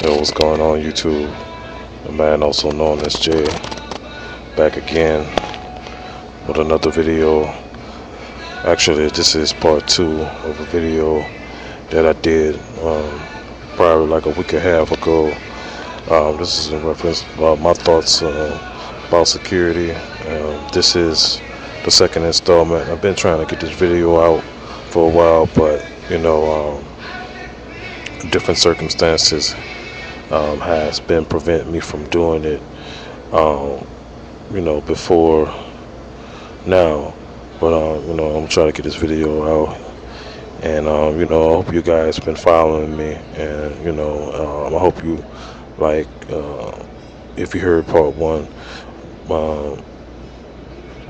Yo, what's going on YouTube? The man also known as Jay, back again with another video. Actually, this is part 2 of a video that I did probably like a week and a half ago. This is in reference about my thoughts about security. This is the second installment. I've been trying to get this video out for a while, but different circumstances has been preventing me from doing it before now. But I'm trying to get this video out, and I hope you guys been following me, and I hope you like if you heard part 1, go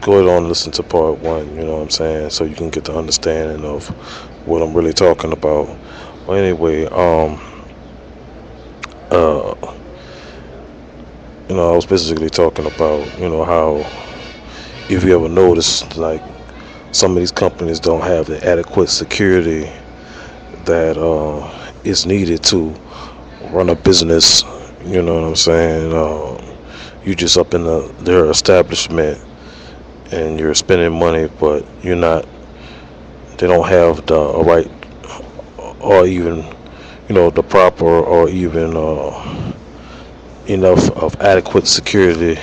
ahead and listen to part 1, you know what I'm saying, so you can get the understanding of what I'm really talking about. Well, anyway, I was basically talking about, how if you ever notice, like, some of these companies don't have the adequate security that is needed to run a business. You know what I'm saying? You just up in their establishment and you're spending money, but you're not. They don't have the right or even, the proper or even enough of adequate security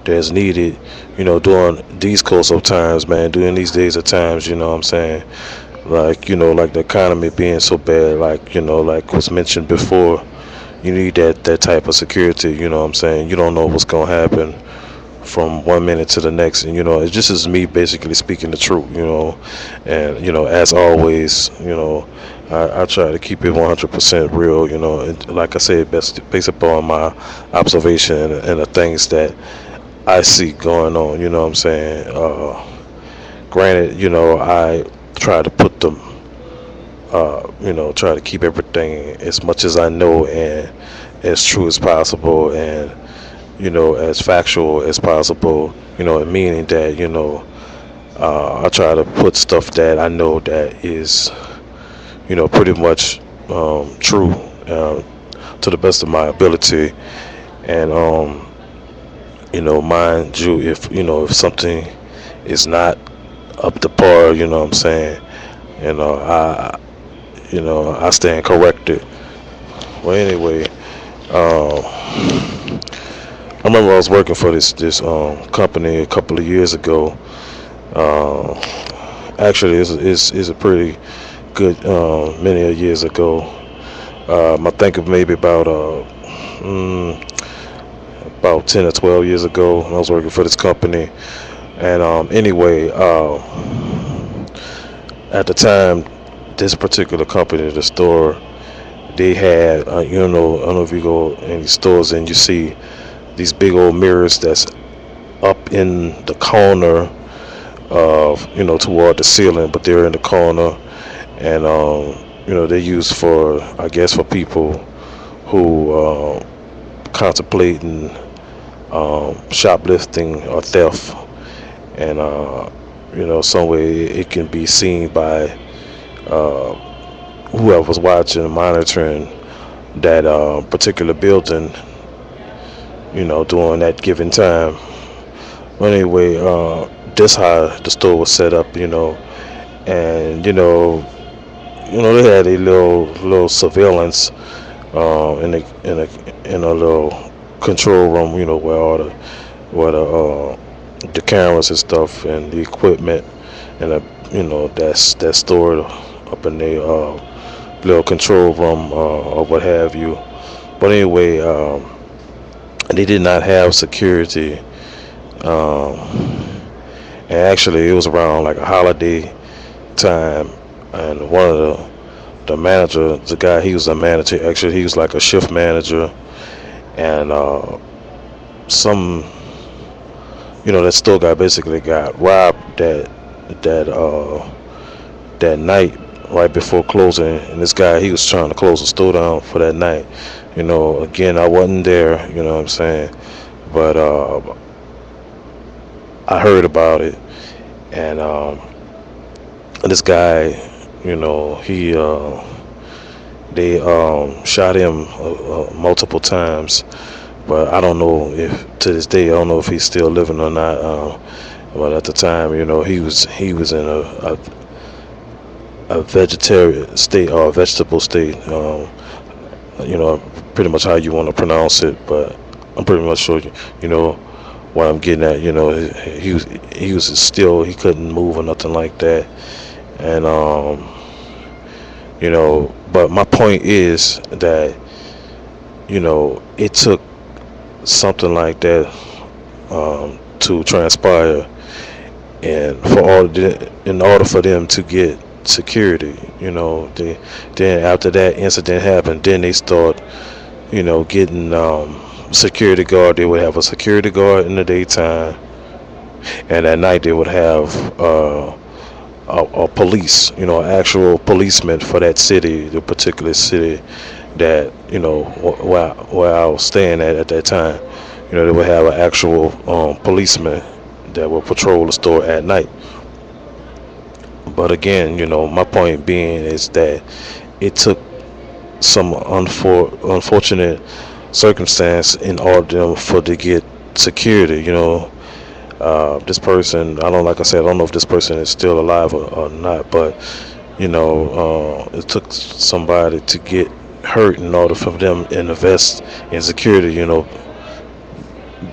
that's needed, during these course of times, man, during these days of times, you know what I'm saying? Like, like the economy being so bad, like, like was mentioned before, you need that type of security, you know what I'm saying? You don't know what's going to happen from one minute to the next, and, it's just as me basically speaking the truth, and, as always, I try to keep it 100% real, and like I said, based upon my observation and the things that I see going on, you know what I'm saying? Granted, I try to put them, try to keep everything as much as I know and as true as possible, and, as factual as possible, meaning that, I try to put stuff that I know that is, pretty much true to the best of my ability, and, mind you, if something is not up to par, you know what I'm saying, I stand corrected. Well, anyway, I remember I was working for this company a couple of years ago. Actually, it's a pretty good many years ago. I think of maybe about 10 or 12 years ago. I was working for this company, and anyway, at the time, this particular company, the store, they had, I don't know if you go in these stores and you see these big old mirrors that's up in the corner of, toward the ceiling, but they're in the corner, and they're used for, I guess, for people who contemplating shoplifting or theft, and some way it can be seen by whoever's watching and monitoring that particular building, during that given time. But anyway, this how the store was set up, and they had a little surveillance in a little control room, where all the cameras and stuff and the equipment and that's stored up in the little control room or what have you. But anyway, they did not have security, and actually it was around like a holiday time, and one of the manager, the guy, he was a manager, actually he was like a shift manager, and some that store guy basically got robbed that night right before closing, and this guy, he was trying to close the store down for that night. Again, I wasn't there, you know what I'm saying, but I heard about it, and this guy, he They shot him multiple times, but I don't know if to this day I don't know if he's still living or not. But at the time, he was in a vegetarian state or a vegetable state. You know, pretty much how you want to pronounce it, but I'm pretty much sure you know what I'm getting at. You know, he was still he couldn't move or nothing like that, and but my point is that it took something like that to transpire, and in order for them to get security. Then after that incident happened, then they start getting security guard. They would have a security guard in the daytime, and at night they would have a police, actual policeman for that city, the particular city that where I was staying at that time. They would have an actual policeman that would patrol the store at night. But again, my point being is that it took some unfortunate circumstance in order for to get security. This person, I don't like I said, I don't know if this person is still alive or not, but it took somebody to get hurt in order for them to invest in security.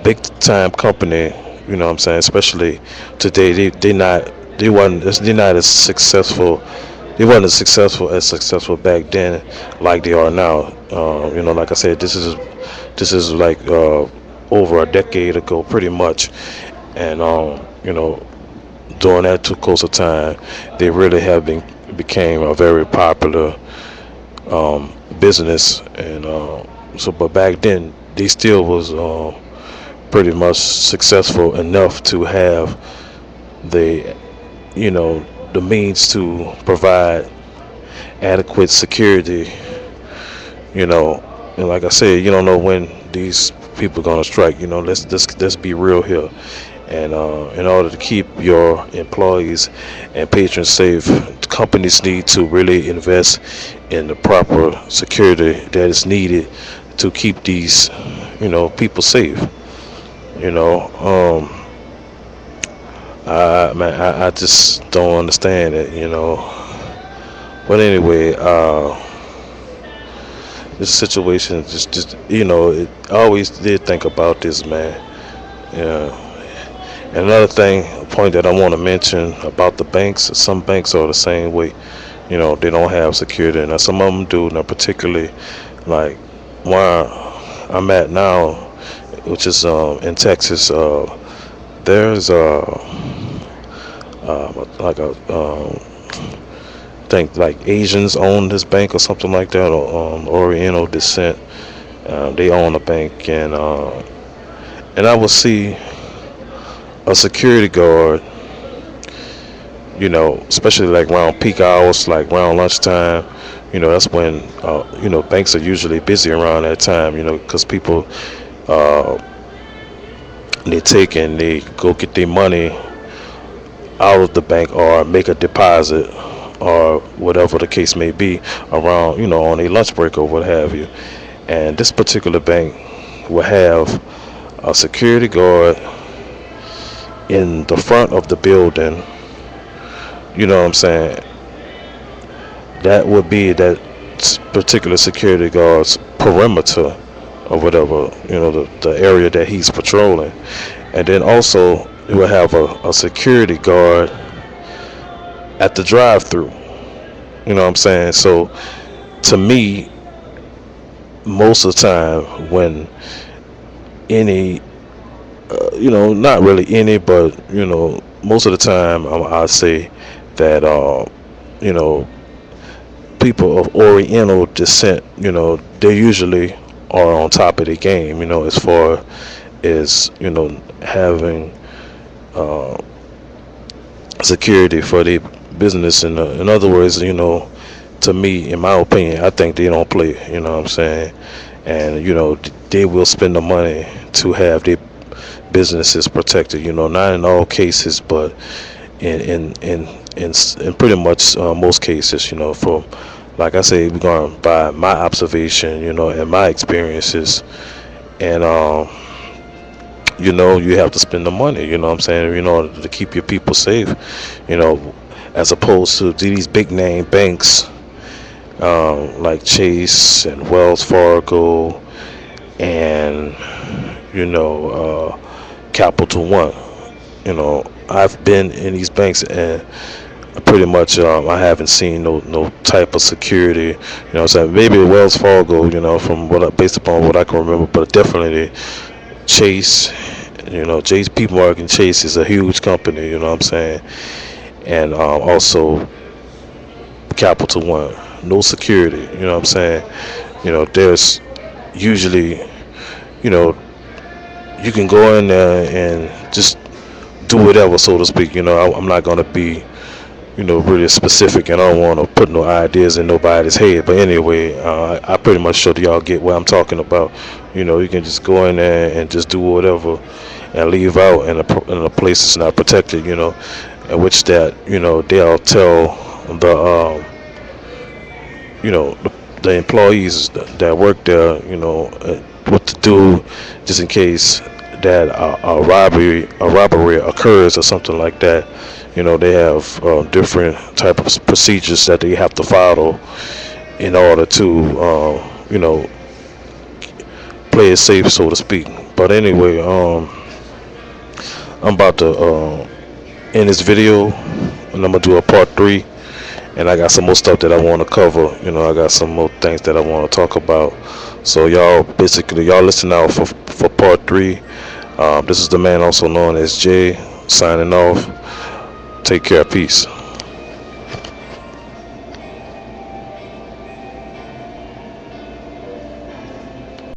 Big time company. What I'm saying, especially today, they're not as successful. They wasn't as successful back then like they are now. Like I said, this is like over a decade ago, pretty much, and during that too close a time, they really have became a very popular business, and but back then they still was pretty much successful enough to have the the means to provide adequate security. And like I said, you don't know when these people are gonna strike. Let's be real here. And in order to keep your employees and patrons safe, companies need to really invest in the proper security that is needed to keep these people safe. You know, I just don't understand it. But anyway, this situation it, I always did think about this, man. Yeah. And another thing, a point that I want to mention about the banks, some banks are the same way. They don't have security. Now some of them do. Now particularly like where I'm at now, which is in Texas. There's like a think like Asians own this bank or something like that, or Oriental descent. They own a bank, and I will see a security guard, especially like around peak hours, like around lunchtime. That's when banks are usually busy around that time. Because people uh, they take and they go get their money out of the bank or make a deposit or whatever the case may be around on a lunch break or what have you. And this particular bank will have a security guard in the front of the building. What I'm saying? That would be that particular security guard's perimeter or whatever, the area that he's patrolling. And then also we will have a security guard at the drive-through. What I'm saying? So to me, most of the time when any, not really any, but most of the time I say that people of Oriental descent, they usually are on top of the game, as far as having security for their business. In other words, to me, in my opinion, I think they don't play. What I'm saying? And they will spend the money to have their businesses protected. Not in all cases, but in pretty much most cases. For like I say, we're going by my observation, and my experiences. And you have to spend the money. You know what I'm saying? In order to keep your people safe. You know, as opposed to these big name banks like Chase and Wells Fargo and Capital One. I've been in these banks and pretty much I haven't seen no type of security. What I'm saying? Maybe Wells Fargo, from based upon what I can remember, but definitely Chase. JP Morgan Chase is a huge company. You know what I'm saying? And also Capital One, no security. You know what I'm saying? There's usually, you know, you can go in there and just do whatever, so to speak. I'm not gonna be, really specific, and I don't want to put no ideas in nobody's head. But anyway, I pretty much sure that y'all get what I'm talking about. You can just go in there and just do whatever, and leave out in a place that's not protected. In which that they'll tell the the employees that work there, what to do, just in case that a robbery occurs or something like that. They have different type of procedures that they have to follow in order to, play it safe, so to speak. But anyway, I'm about to end this video, and I'm gonna do a part 3. And I got some more stuff that I want to cover. I got some more things that I want to talk about. So y'all listen out for part 3. This is the man also known as Jay, signing off. Take care. Peace.